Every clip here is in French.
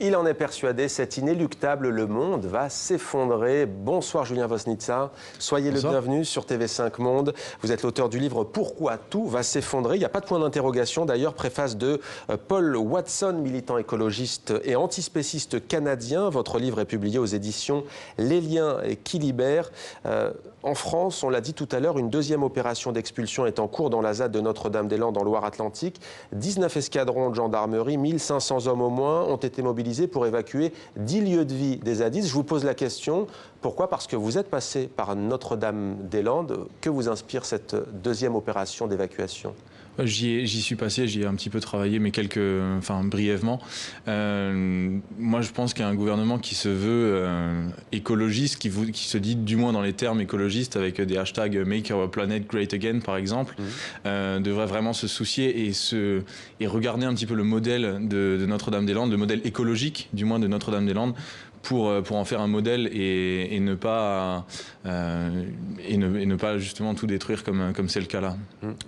Il en est persuadé, c'est inéluctable, le monde va s'effondrer. Bonsoir Julien Vosnitsa, soyez le bienvenu sur TV5 Monde. Vous êtes l'auteur du livre « Pourquoi tout va s'effondrer ». Il n'y a pas de point d'interrogation d'ailleurs, préface de Paul Watson, militant écologiste et antispéciste canadien. Votre livre est publié aux éditions Les Liens qui libèrent. En France, on l'a dit tout à l'heure, une deuxième opération d'expulsion est en cours dans la ZAD de Notre-Dame-des-Landes en Loire-Atlantique. 19 escadrons de gendarmerie, 1500 hommes au moins ont été mobilisés pour évacuer 10 lieux de vie des zadistes. Je vous pose la question, pourquoi? Parce que vous êtes passé par Notre-Dame-des-Landes. Que vous inspire cette deuxième opération d'évacuation? J'y suis passé, j'y ai un petit peu travaillé, mais brièvement. Moi, je pense qu'il y a un gouvernement qui se veut écologiste, qui se dit, du moins dans les termes écologistes, avec des hashtags Make Our Planet Great Again, par exemple, devrait vraiment se soucier et regarder un petit peu le modèle de Notre-Dame-des-Landes, le modèle écologique, du moins de Notre-Dame-des-Landes, pour en faire un modèle et ne pas justement tout détruire comme c'est le cas là.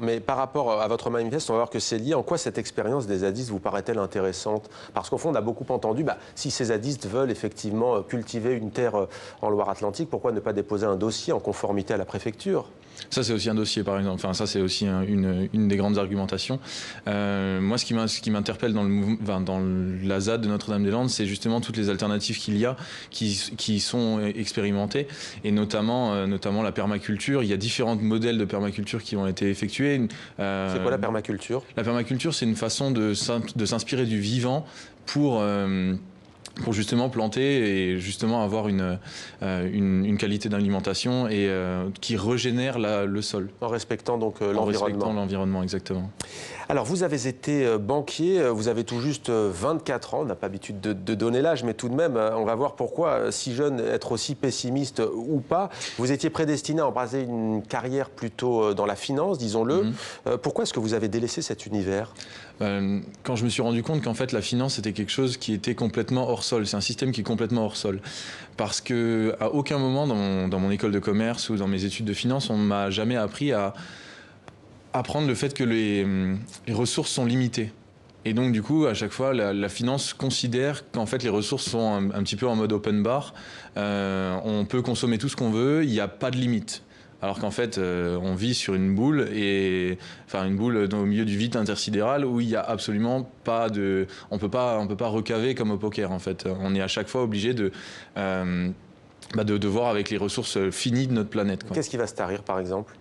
Mais par rapport à votre manifeste, on va voir que c'est lié. En quoi cette expérience des zadistes vous paraît-elle intéressante? Parce qu'au fond, on a beaucoup entendu, si ces zadistes veulent effectivement cultiver une terre en Loire-Atlantique, pourquoi ne pas déposer un dossier en conformité à la préfecture? Ça, c'est aussi un dossier, par exemple. Enfin, ça, c'est aussi une des grandes argumentations. Moi, ce qui m'interpelle dans la ZAD de Notre-Dame-des-Landes, c'est justement toutes les alternatives qu'il y a, qui sont expérimentées, et notamment la permaculture. Il y a différents modèles de permaculture qui ont été effectués. C'est quoi la permaculture? La permaculture, c'est une façon de s'inspirer du vivant pour justement planter et justement avoir une qualité d'alimentation et qui régénère le sol. En respectant donc l'environnement. En respectant l'environnement, exactement. Alors, vous avez été banquier, vous avez tout juste 24 ans, on n'a pas l'habitude de donner l'âge, mais tout de même, on va voir pourquoi, si jeune, être aussi pessimiste ou pas. Vous étiez prédestiné à embrasser une carrière plutôt dans la finance, disons-le. Pourquoi est-ce que vous avez délaissé cet univers? Quand je me suis rendu compte qu'en fait la finance c'était quelque chose qui était complètement hors sol, c'est un système qui est complètement hors sol. Parce qu'à aucun moment dans mon école de commerce ou dans mes études de finance, on ne m'a jamais appris à apprendre le fait que les ressources sont limitées. Et donc du coup, à chaque fois, la finance considère qu'en fait les ressources sont un petit peu en mode open bar. On peut consommer tout ce qu'on veut, il n'y a pas de limite. Alors qu'en fait, on vit sur une boule, une boule au milieu du vide intersidéral où il n'y a absolument pas de... On peut pas recaver comme au poker, en fait. On est à chaque fois obligé de voir avec les ressources finies de notre planète. Qu'est-ce qui va se tarir, par exemple?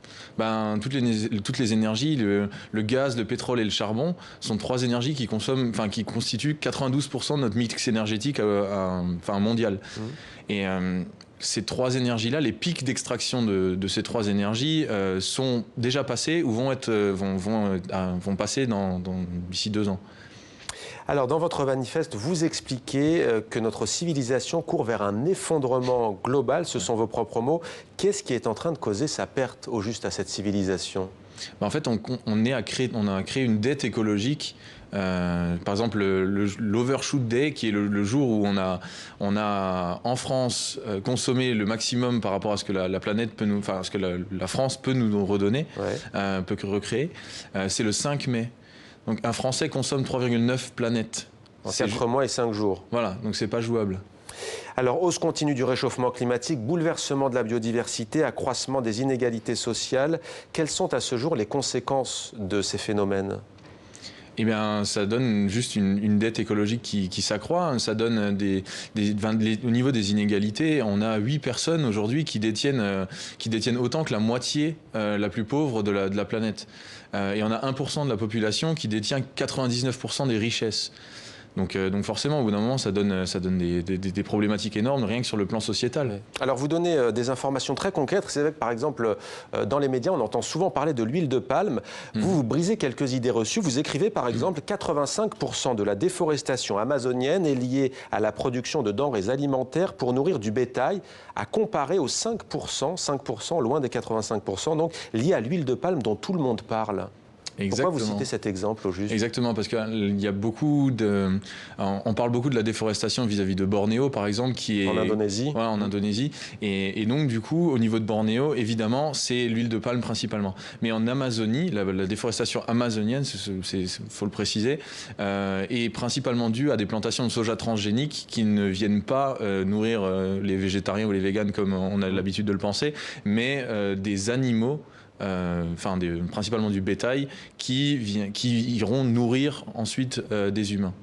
Toutes les énergies, le gaz, le pétrole et le charbon sont trois énergies qui constituent 92% de notre mix énergétique mondial. Et ces trois énergies-là, les pics d'extraction de ces trois énergies sont déjà passés ou vont passer d'ici 2 ans. Alors, dans votre manifeste, vous expliquez que notre civilisation court vers un effondrement global. Ce sont vos propres mots. Qu'est-ce qui est en train de causer sa perte au juste à cette civilisation? En fait, on a créé une dette écologique. Par exemple, l'Overshoot Day, qui est le jour où on a en France consommé le maximum par rapport à ce que la planète peut ce que la France peut nous redonner, peut recréer, c'est le 5 mai. Donc un Français consomme 3,9 planètes. En 4 mois et 5 jours. Voilà, donc c'est pas jouable. Alors, hausse continue du réchauffement climatique, bouleversement de la biodiversité, accroissement des inégalités sociales. Quelles sont à ce jour les conséquences de ces phénomènes? Eh bien, ça donne juste une dette écologique qui s'accroît. Ça donne au niveau des inégalités, on a 8 personnes aujourd'hui qui détiennent autant que la moitié la plus pauvre de la planète. Et on a 1% de la population qui détient 99% des richesses. Donc forcément, au bout d'un moment, ça donne des problématiques énormes, rien que sur le plan sociétal. Alors, vous donnez des informations très concrètes. C'est vrai que, par exemple, dans les médias, on entend souvent parler de l'huile de palme. Vous brisez quelques idées reçues. Vous écrivez, par exemple, 85% de la déforestation amazonienne est liée à la production de denrées alimentaires pour nourrir du bétail, à comparer aux 5%, loin des 85%, donc liés à l'huile de palme dont tout le monde parle. Pourquoi vous citez cet exemple au juste? Exactement, parce qu'il y a beaucoup de... On parle beaucoup de la déforestation vis-à-vis de Bornéo, par exemple, qui est... En Indonésie. Ouais, en Indonésie. Et donc, du coup, au niveau de Bornéo, évidemment, c'est l'huile de palme principalement. Mais en Amazonie, la déforestation amazonienne, faut le préciser, est principalement due à des plantations de soja transgéniques qui ne viennent pas nourrir les végétariens ou les véganes comme on a l'habitude de le penser, mais des animaux, principalement du bétail, qui iront nourrir ensuite des humains.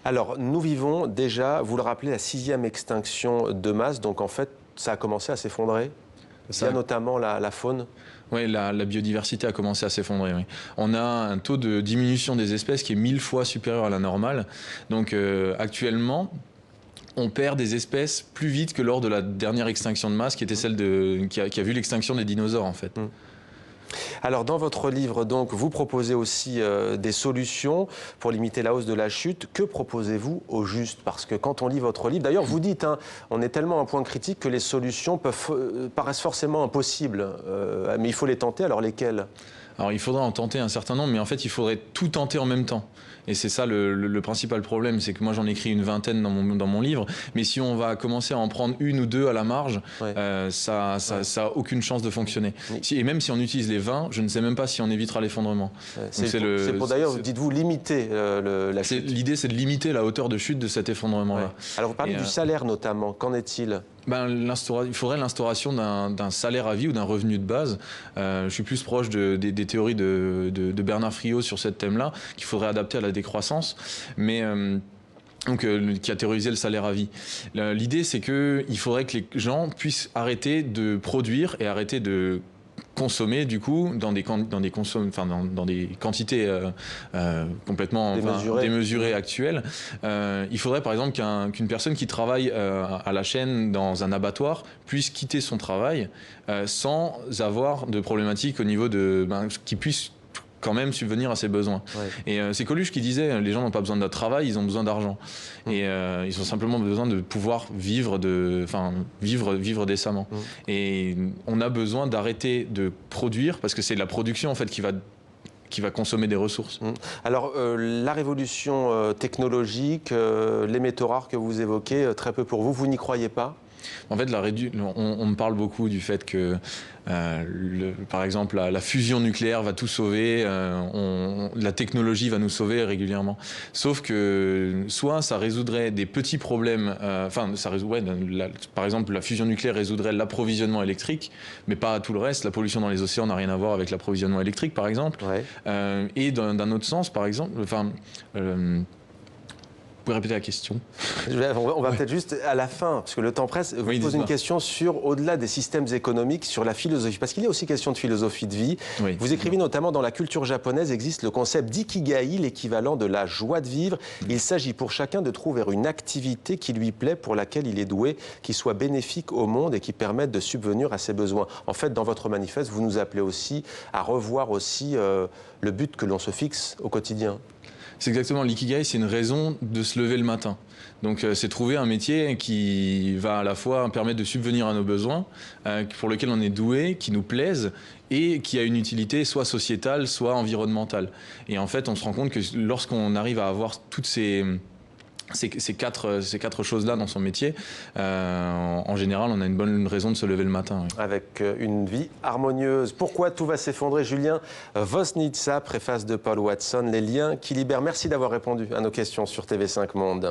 Alors, nous vivons déjà, vous le rappelez, la 6e extinction de masse. Donc, en fait, ça a commencé à s'effondrer. Il y a notamment la faune. Oui, la biodiversité a commencé à s'effondrer. Oui. On a un taux de diminution des espèces qui est 1000 fois supérieur à la normale. Donc, actuellement, on perd des espèces plus vite que lors de la dernière extinction de masse, qui était celle qui a vu l'extinction des dinosaures, en fait. Alors, dans votre livre, donc, vous proposez aussi des solutions pour limiter la hausse de la chute. Que proposez-vous au juste? Parce que quand on lit votre livre, d'ailleurs, vous dites, on est tellement à un point critique que les solutions paraissent forcément impossibles. Mais il faut les tenter, alors lesquelles? Alors, il faudrait en tenter un certain nombre, mais en fait, il faudrait tout tenter en même temps. Et c'est ça le principal problème, c'est que moi j'en écris une vingtaine dans mon livre, mais si on va commencer à en prendre une ou deux à la marge, ça a aucune chance de fonctionner. Et même si on utilise les 20, je ne sais même pas si on évitera l'effondrement. C'est pour d'ailleurs, dites-vous, limiter la chute. L'idée, c'est de limiter la hauteur de chute de cet effondrement-là. Alors vous parlez du salaire notamment, qu'en est-il? Il faudrait l'instauration d'un salaire à vie ou d'un revenu de base. Je suis plus proche des théories de Bernard Friot sur ce thème-là, qu'il faudrait adapter à la décroissance, mais qui a théorisé le salaire à vie. L'idée, c'est qu'il faudrait que les gens puissent arrêter de produire et arrêter de consommer du coup dans des quantités complètement démesurées actuelles. Il faudrait par exemple qu'une personne qui travaille à la chaîne dans un abattoir puisse quitter son travail sans avoir de problématiques au niveau qui puisse quand même subvenir à ses besoins. Et c'est Coluche qui disait, les gens n'ont pas besoin de travail, ils ont besoin d'argent. Et ils ont simplement besoin de pouvoir vivre décemment. Et on a besoin d'arrêter de produire, parce que c'est la production en fait qui va consommer des ressources. Alors, la révolution technologique, les métaux rares que vous évoquez, très peu pour vous, vous n'y croyez pas? En fait, on me parle beaucoup du fait que, par exemple, la fusion nucléaire va tout sauver, la technologie va nous sauver régulièrement. Sauf que, soit ça résoudrait des petits problèmes, par exemple, la fusion nucléaire résoudrait l'approvisionnement électrique, mais pas tout le reste. La pollution dans les océans n'a rien à voir avec l'approvisionnement électrique, par exemple. Et d'un autre sens, par exemple, vous pouvez répéter la question? On va peut-être juste à la fin, parce que le temps presse, vous posez une question sur, au-delà des systèmes économiques, sur la philosophie. Parce qu'il y a aussi question de philosophie de vie. Vous écrivez notamment, dans la culture japonaise existe le concept d'ikigai, l'équivalent de la joie de vivre. Il s'agit pour chacun de trouver une activité qui lui plaît, pour laquelle il est doué, qui soit bénéfique au monde et qui permette de subvenir à ses besoins. En fait, dans votre manifeste, vous nous appelez aussi à revoir aussi le but que l'on se fixe au quotidien. C'est exactement, l'ikigai, c'est une raison de se lever le matin. Donc c'est trouver un métier qui va à la fois permettre de subvenir à nos besoins, pour lequel on est doué, qui nous plaise et qui a une utilité soit sociétale, soit environnementale. Et en fait, on se rend compte que lorsqu'on arrive à avoir toutes ces quatre choses-là dans son métier, en général, on a une bonne raison de se lever le matin. Avec une vie harmonieuse. Pourquoi tout va s'effondrer? Julien Voznitsa, préface de Paul Watson, Les liens qui libèrent. Merci d'avoir répondu à nos questions sur TV5 Monde.